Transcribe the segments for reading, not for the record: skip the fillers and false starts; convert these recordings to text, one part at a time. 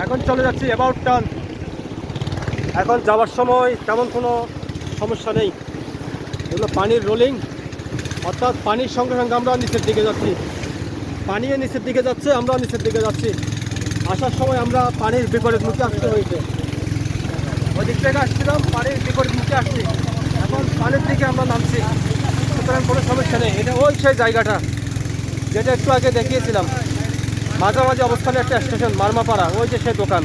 এখন চলে যাচ্ছি অ্যাবাউট টার্ন। এখন যাওয়ার সময় তেমন কোনো সমস্যা নেই। এগুলো পানির রোলিং, অর্থাৎ পানির সঙ্গে সঙ্গে আমরা নিচের দিকে যাচ্ছি। পানিও নিচের দিকে যাচ্ছে, আমরাও নিচের দিকে যাচ্ছি। আসার সময় আমরা পানির বিপরীত মুখে আসতে হয়েছে। ওই দিক থেকে আসছিলাম, পানির বিপরীত মুখে আসছি। এখন পানির দিকে আমরা নামছি, সুতরাং কোনো সমস্যা নেই। এটা ওই সেই জায়গাটা যেটা একটু আগে দেখিয়েছিলাম, মাঝামাঝি অবস্থানে একটা স্টেশন মারমাপাড়া, ওই যে সেই দোকান,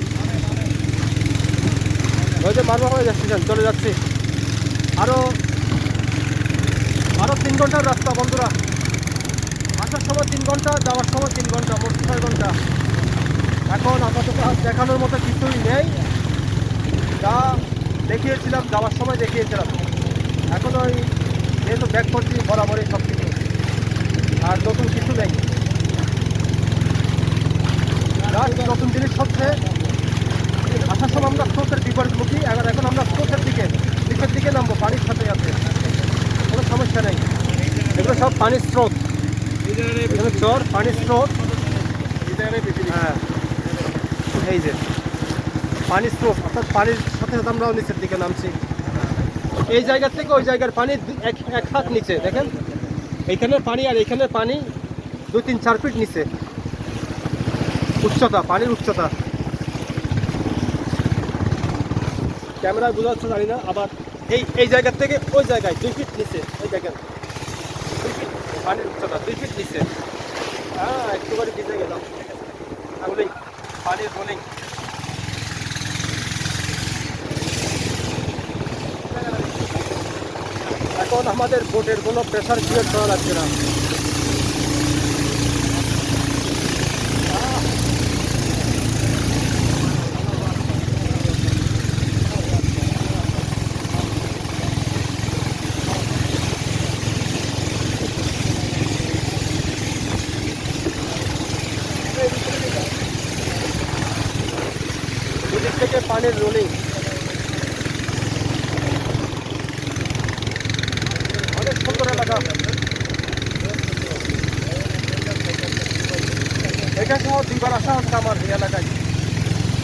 ওই যে মারমাপাড়া স্টেশন। চলে যাচ্ছি আরও 3 ঘন্টার রাস্তা বন্ধুরা। আসার সময় 3 ঘন্টা, যাওয়ার সময় 3 ঘন্টা, মোট 6 ঘন্টা। এখন আপাতত আর দেখানোর মতো কিছুই নেই, যা দেখিয়েছিলাম যাওয়ার সময় দেখিয়েছিলাম। এখন ওই যেহেতু ব্যাক করছি বরাবরই সব কিছু, আর নতুন কিছু নেই। নতুন জিনিস হচ্ছে আসার সময় আমরা স্রোতের বিপরীতমুখী, এখন আমরা স্রোতের দিকে নিচের দিকে নামবো, পানির সাথে আছে, কোনো সমস্যা নেই। এগুলো সব পানির স্রোত, এখানে চর পানির স্রোত। হ্যাঁ, এই যে পানির স্রোত, অর্থাৎ পানির সাথে সাথে আমরাও নিচের দিকে নামছি। এই জায়গা থেকে ওই জায়গার পানি এক হাত নিচে, দেখেন এইখানের পানি আর এইখানের পানি 2-3-4 ফিট নিচে উচ্চতা, পানির উচ্চতা। ক্যামেরায় বোঝা যাচ্ছে জানি না। আবার এই জায়গার থেকে ওই জায়গায় 2 ফিট নিচে, ওই দেখেন 2 ফিট পানির উচ্চতা, 2 ফিট নিচে। হ্যাঁ, একটুখানি ভিজে গেলাম, তাহলেই পানির রোলিং। এখন আমাদের বোটের কোনো প্রেশার ক্রিয়েট করা লাগছে না। দুদিক থেকে পানির রোলিং, অনেক সুন্দর এলাকা। এটা সহ 2বার আসা হচ্ছে আমার এই এলাকায়।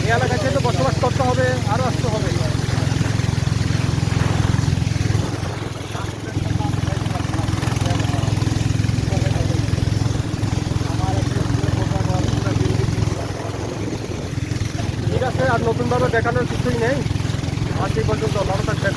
এই এলাকায় যেহেতু বসবাস করতে হবে, আরও আসতে হবে। ঠিক আছে, আর নতুনভাবে দেখানোর কিছুই নেই। আজ এই পর্যন্ত, ভালো থাকবেন।